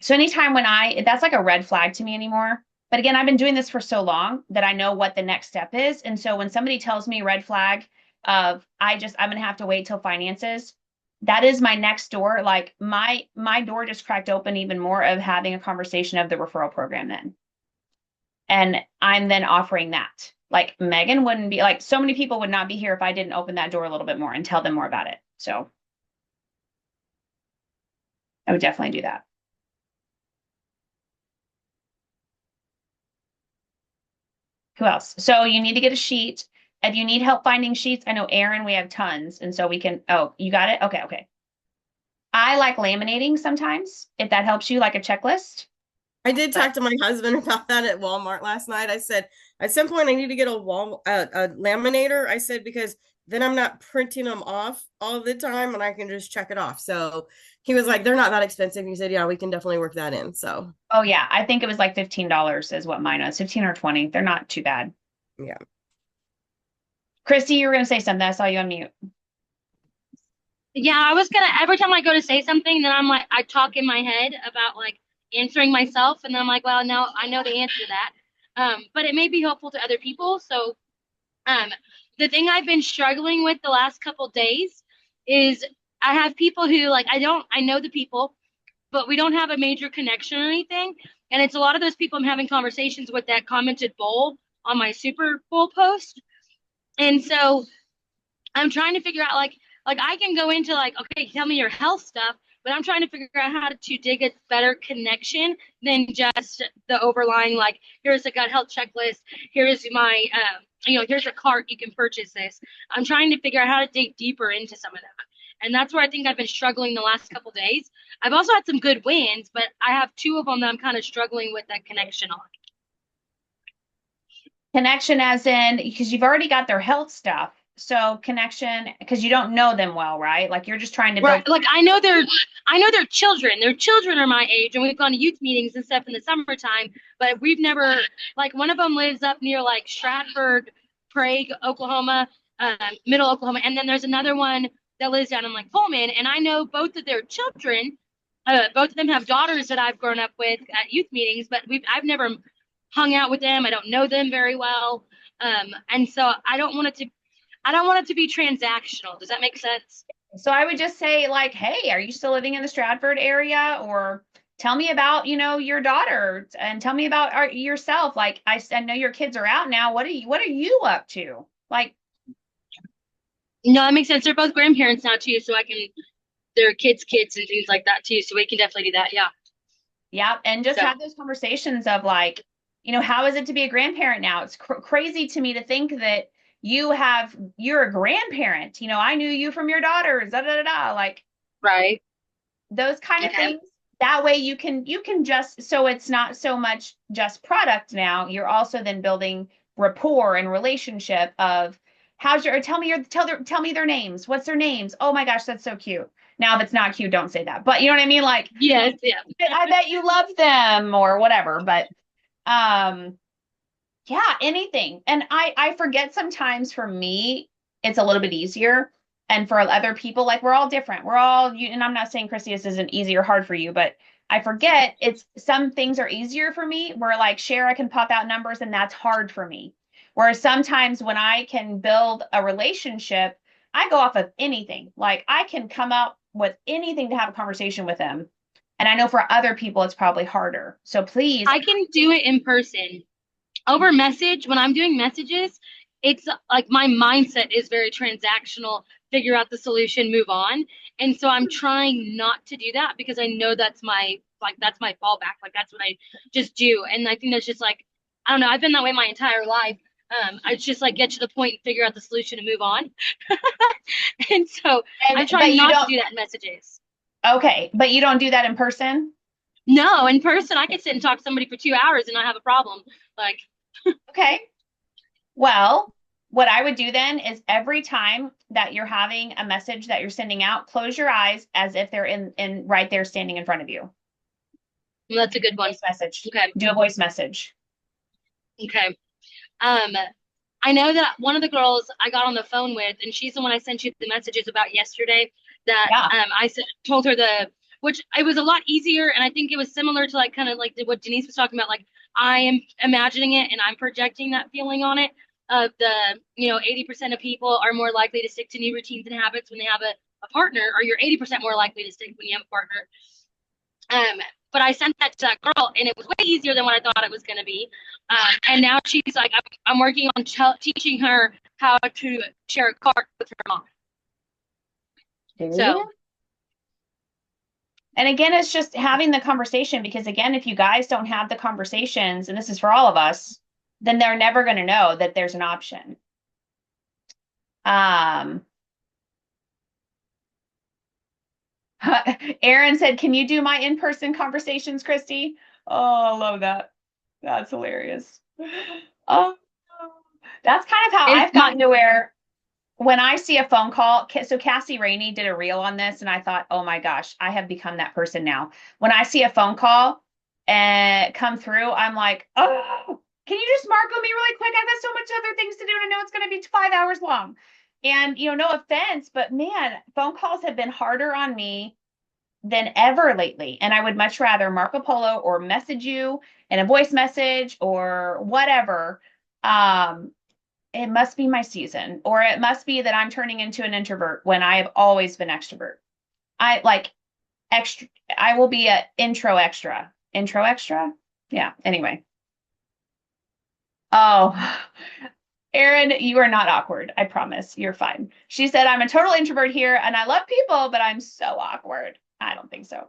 So anytime when that's like a red flag to me anymore. But again, I've been doing this for so long that I know what the next step is. And so when somebody tells me red flag of I'm going to have to wait till finances, that is my next door. Like my door just cracked open even more of having a conversation of the referral program then. And I'm then offering that. Like Megan wouldn't be like so many people would not be here if I didn't open that door a little bit more and tell them more about it. So I would definitely do that. Who else? So you need to get a sheet. If you need help finding sheets, I know Erin, we have tons. And so we can, oh, you got it? Okay, okay. I like laminating sometimes, if that helps you, like a checklist. I did talk to my husband about that at Walmart last night. I said, at some point I need to get a laminator. I said, because then I'm not printing them off all the time and I can just check it off. So he was like, they're not that expensive. He said, yeah, we can definitely work that in. So, oh yeah, I think it was like $15 is what mine was, 15 or 20. They're not too bad. yeah. Christy, you were going to say something. I saw you on mute. Yeah, I was gonna, every time I go to say something, then I'm like, I talk in my head about like answering myself, and then I'm like, well, no, I know the answer to that. But it may be helpful to other people. So, the thing I've been struggling with the last couple days is I have people who like, I know the people, but we don't have a major connection or anything. And it's a lot of those people I'm having conversations with that commented bowl on my Super Bowl post. And so I'm trying to figure out like I can go into like, okay, tell me your health stuff, but I'm trying to figure out how to dig a better connection than just the overlying, like, here's a gut health checklist, here's my here's a cart, you can purchase this. I'm trying to figure out how to dig deeper into some of that. And that's where I think I've been struggling the last couple of days. I've also had some good wins, but I have two of them that I'm kind of struggling with that connection on. Connection as in, because you've already got their health stuff. So connection, because you don't know them well, right? Like you're just trying to build. Right. Like I know their children. Their children are my age, and we've gone to youth meetings and stuff in the summertime. But we've never, like, one of them lives up near like Stratford, Prague, Oklahoma, Middle Oklahoma, and then there's another one that lives down in like Pullman. And I know both of their children. Both of them have daughters that I've grown up with at youth meetings, but I've never hung out with them. I don't know them very well, and so I don't want it to be transactional. Does that make sense? So I would just say like, hey, are you still living in the Stratford area? Or tell me about, your daughter and tell me about yourself. Like I know your kids are out now. What are you up to? Like, no, that makes sense. They're both grandparents now too, so they're kids and things like that too. So we can definitely do that. Yeah. Yeah. And just have those conversations of like, how is it to be a grandparent now? It's crazy to me to think that you're a grandparent. I knew you from your daughters, like, right. Those kind of things. That way you can just, so it's not so much just product now. You're also then building rapport and relationship of tell me their names. What's their names? Oh my gosh, that's so cute. Now if it's not cute, don't say that. But you know what I mean? Like, yes, yeah. I bet you love them or whatever. But yeah, anything. And I forget sometimes for me, it's a little bit easier. And for other people, like we're all different. And I'm not saying, Chrissy, this isn't easy or hard for you, but I forget some things are easier for me where like I can pop out numbers and that's hard for me. Whereas sometimes when I can build a relationship, I go off of anything. Like I can come up with anything to have a conversation with them. And I know for other people, it's probably harder. So please. I can do it in person. Over message, when I'm doing messages, it's like my mindset is very transactional, figure out the solution, move on. And so I'm trying not to do that because I know that's my fallback. Like that's what I just do. And I think that's just like, I don't know, I've been that way my entire life. I just like get to the point and figure out the solution and move on. And so I'm trying not to do that in messages. Okay, but you don't do that in person? No, in person, I could sit and talk to somebody for 2 hours and not have a problem. Like, okay. Well, what I would do then is every time that you're having a message that you're sending out, close your eyes as if they're in right there standing in front of you. Well, that's a good one. Voice message. Okay. Do a voice message. Okay. I know that one of the girls I got on the phone with, and she's the one I sent you the messages about yesterday, that I told her which it was a lot easier. And I think it was similar to like kind of like what Denise was talking about. Like I am imagining it and I'm projecting that feeling on it. Of the, 80% of people are more likely to stick to new routines and habits when they have a partner, or you're 80% more likely to stick when you have a partner. But I sent that to that girl, and it was way easier than what I thought it was going to be. And now she's like, I'm working on teaching her how to share a cart with her mom. So, and again, it's just having the conversation, because again, if you guys don't have the conversations, and this is for all of us, then they're never going to know that there's an option. Aaron said, can you do my in-person conversations, Christy? Oh, I love that. That's hilarious. Oh, that's kind of how I've gotten to where when I see a phone call, so Cassie Rainey did a reel on this, and I thought, oh my gosh, I have become that person now. When I see a phone call and come through, I'm like, oh, can you just mark on me really quick? I've got so much other things to do, and I know it's going to be 5 hours long. And, no offense, but man, phone calls have been harder on me than ever lately. And I would much rather Marco Polo or message you in a voice message or whatever. It must be my season, or it must be that I'm turning into an introvert when I have always been extrovert. I like extra. I will be a intro extra. Yeah. Anyway. Oh, Erin, you are not awkward. I promise. You're fine. She said, I'm a total introvert here and I love people, but I'm so awkward. I don't think so.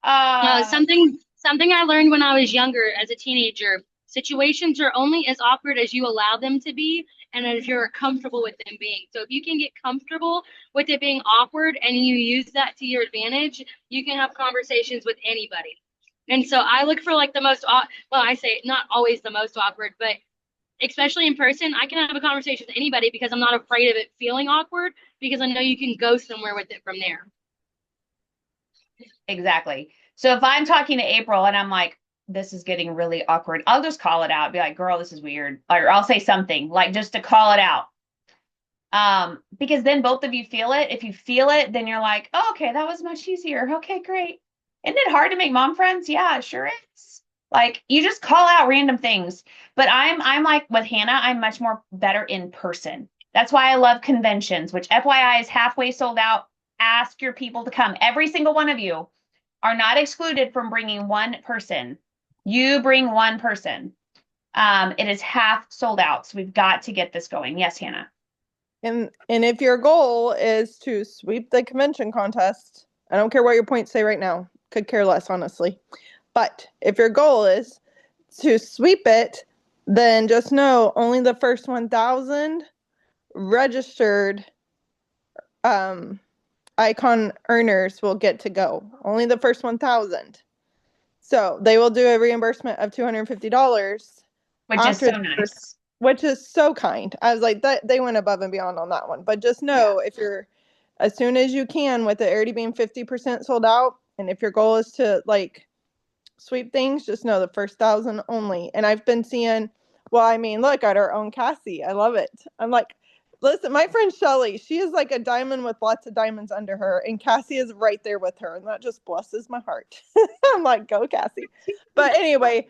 Something I learned when I was younger as a teenager, situations are only as awkward as you allow them to be and as you're comfortable with them being. So if you can get comfortable with it being awkward and you use that to your advantage, you can have conversations with anybody. And so I look for like the most, I say not always the most awkward, but especially in person, I can have a conversation with anybody because I'm not afraid of it feeling awkward, because I know you can go somewhere with it from there. Exactly. So if I'm talking to April and I'm like, this is getting really awkward, I'll just call it out. Be like, girl, this is weird. Or I'll say something like just to call it out. Because then both of you feel it. If you feel it, then you're like, oh, okay, that was much easier. Okay, great. Isn't it hard to make mom friends? Yeah, it sure is. Like you just call out random things. But I'm like with Hannah, I'm much more better in person. That's why I love conventions, which FYI is halfway sold out. Ask your people to come. Every single one of you are not excluded from bringing one person. You bring one person. It is half sold out. So we've got to get this going. Yes, Hannah. And if your goal is to sweep the convention contest, I don't care what your points say right now. Could care less, honestly. But if your goal is to sweep it, then just know only the first 1,000 registered icon earners will get to go. Only the first 1,000. So they will do a reimbursement of $250. Which is so nice. Which is so kind. I was like, that they went above and beyond on that one. But just know if you're, as soon as you can, with it already being 50% sold out, and if your goal is to like sweep things, just know the first 1,000 only. And I've been seeing, look at our own Cassie. I love it. I'm like, listen, my friend Shelly, she is like a diamond with lots of diamonds under her, and Cassie is right there with her, and that just blesses my heart. I'm like, go Cassie. But anyway,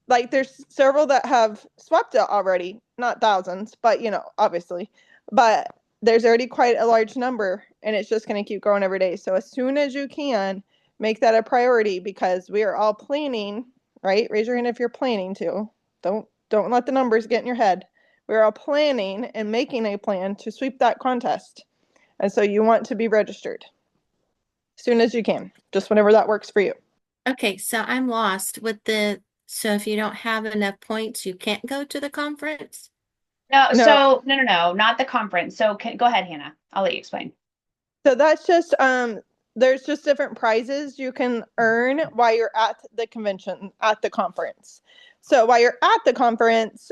like there's several that have swept it already, not thousands, but obviously, but there's already quite a large number, and it's just going to keep growing every day. So as soon as you can, make that a priority, because we are all planning, right? Raise your hand if you're planning to. Don't let the numbers get in your head. We're all planning and making a plan to sweep that contest. And so you want to be registered as soon as you can, just whenever that works for you. Okay, so I'm lost with so if you don't have enough points, you can't go to the conference? No, so no, not the conference. So go ahead, Hannah. I'll let you explain. So that's just, there's just different prizes you can earn while you're at the convention, at the conference. So while you're at the conference,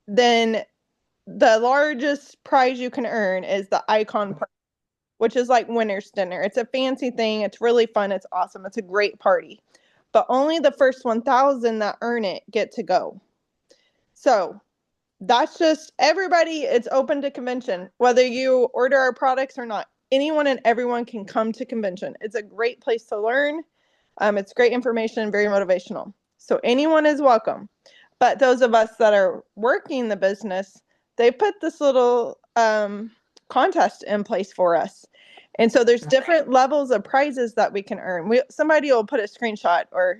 then the largest prize you can earn is the icon party, which is like winner's dinner. It's a fancy thing. It's really fun. It's awesome. It's a great party. But only the first 1,000 that earn it get to go. So that's just everybody. It's open to convention, whether you order our products or not. anyone and everyone can come to convention. It's a great place to learn. It's great information, very motivational. So anyone is welcome. But those of us that are working the business, they put this little contest in place for us. And so there's different levels of prizes that we can earn. Somebody will put a screenshot, or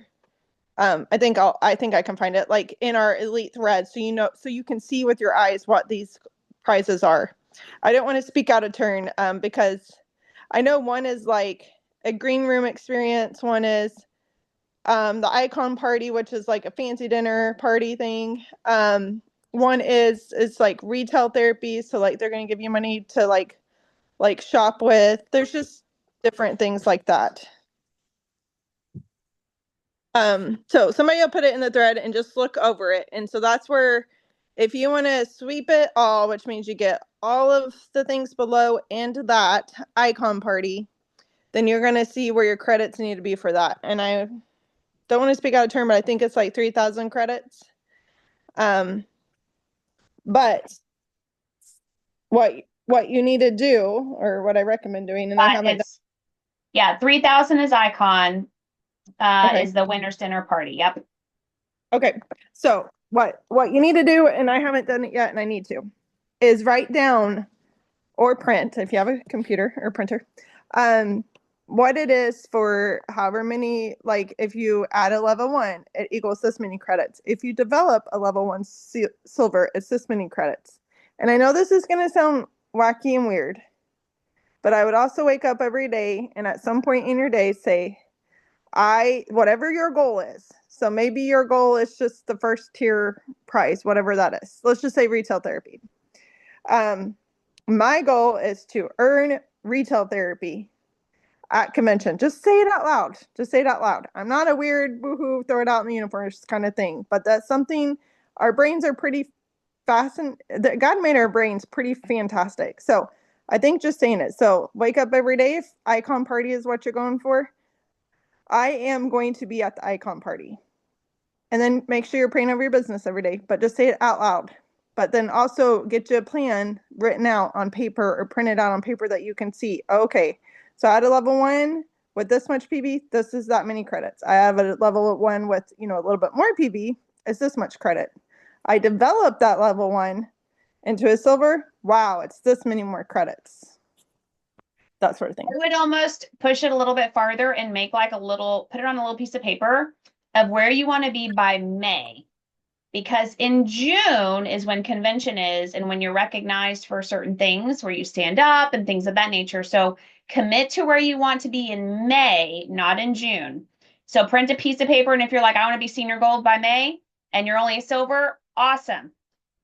I think I can find it, like in our elite thread, so so you can see with your eyes what these prizes are. I don't want to speak out of turn because I know one is like a green room experience. One is the icon party, which is like a fancy dinner party thing. One is like retail therapy, so like they're going to give you money to like shop with. There's just different things like that. So somebody will put it in the thread and just look over it. And so that's where, if you want to sweep it all, which means you get all of the things below and that icon party, then you're going to see where your credits need to be for that. And I don't want to speak out of turn, but I think it's like 3,000 credits. But what you need to do, or what I recommend doing, and I haven't done. Yeah, 3,000 is icon, Okay. is the winner's dinner party. Yep. Okay. So what you need to do, and I haven't done it yet, and I need to, is write down or print, if you have a computer or printer, what it is for however many, like if you add a level 1, it equals this many credits. If you develop a level 1 silver, it's this many credits. And I know this is going to sound wacky and weird, but I would also wake up every day and at some point in your day say, whatever your goal is. So maybe your goal is just the first tier prize, whatever that is. Let's just say retail therapy. My goal is to earn retail therapy at convention. Just say it out loud. Just say it out loud. I'm not a weird woohoo, throw it out in the universe kind of thing, but that's something. Our brains are pretty God made our brains pretty fantastic. So I think just saying it. So wake up every day. If icon party is what you're going for, I am going to be at the icon party. And then make sure you're praying over your business every day, but just say it out loud. But then also get you a plan written out on paper or printed out on paper that you can see. Okay, so I had a level 1 with this much PB, this is that many credits. I have a level 1 with, a little bit more PB, it's this much credit. I developed that level 1 into a silver, wow, it's this many more credits. That sort of thing. I would almost push it a little bit farther and make like put it on a little piece of paper of where you want to be by May. Because in June is when convention is, and when you're recognized for certain things where you stand up and things of that nature. So commit to where you want to be in May, not in June. So print a piece of paper, and if you're like, I want to be senior gold by May, and you're only a silver, awesome.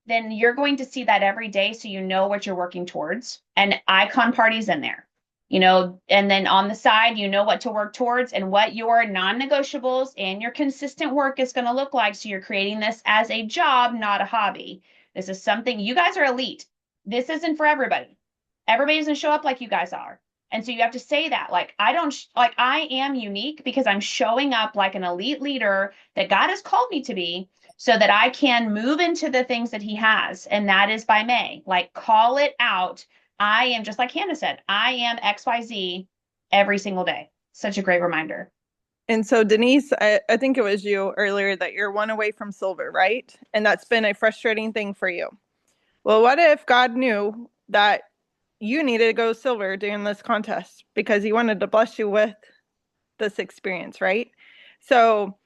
Then you're going to see that every day, so you know what you're working towards. And icon parties in there. And then on the side, you know what to work towards and what your non-negotiables and your consistent work is going to look like. So you're creating this as a job, not a hobby. This is something, you guys are elite. This isn't for everybody. Everybody doesn't show up like you guys are. And so you have to say that, like, I am unique because I'm showing up like an elite leader that God has called me to be, so that I can move into the things that he has. And that is by May. Like, call it out. I am, just like Hannah said, I am XYZ every single day. Such a great reminder. And so Denise, I think it was you earlier that you're 1 away from silver, right? And that's been a frustrating thing for you. Well, what if God knew that you needed to go silver during this contest because he wanted to bless you with this experience, right? So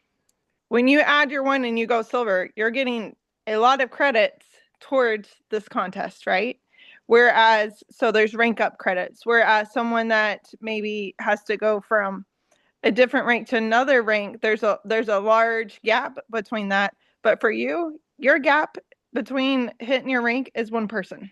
when you add your 1 and you go silver, you're getting a lot of credits towards this contest, right? Whereas, so there's rank up credits, whereas someone that maybe has to go from a different rank to another rank, there's a large gap between that. But for you, your gap between hitting your rank is 1 person,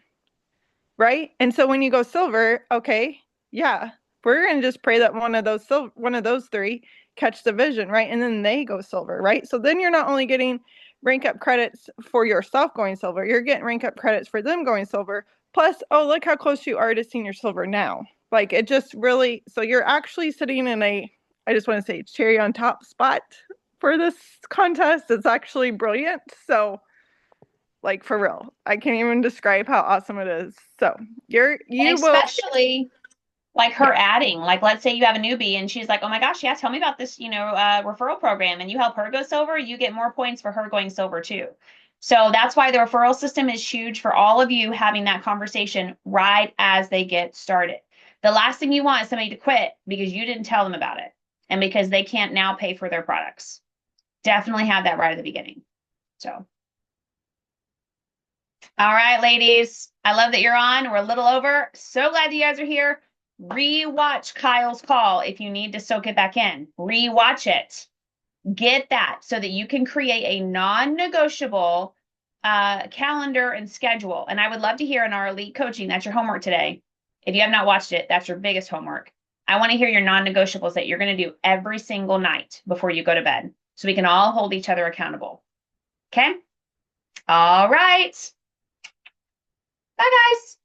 right? And so when you go silver, okay, yeah, we're going to just pray that one of those 3 catch the vision, right? And then they go silver, right? So then you're not only getting rank up credits for yourself going silver, you're getting rank up credits for them going silver. Plus, oh, look how close you are to senior silver now. Like, it just really, so you're actually sitting in I just want to say, cherry on top spot for this contest. It's actually brilliant. So, like, for real, I can't even describe how awesome it is. So especially like her adding, like let's say you have a newbie and she's like, oh my gosh, yeah, tell me about this, referral program, and you help her go silver, you get more points for her going silver too. So that's why the referral system is huge for all of you having that conversation right as they get started. The last thing you want is somebody to quit because you didn't tell them about it and because they can't now pay for their products. Definitely have that right at the beginning. So, all right, ladies, I love that you're on. We're a little over. So glad you guys are here. Rewatch Kyle's call if you need to soak it back in. Rewatch it. Get that so that you can create a non-negotiable calendar and schedule. And I would love to hear in our elite coaching, that's your homework today. If you have not watched it, that's your biggest homework. I want to hear your non-negotiables that you're going to do every single night before you go to bed so we can all hold each other accountable. Okay? All right. Bye, guys.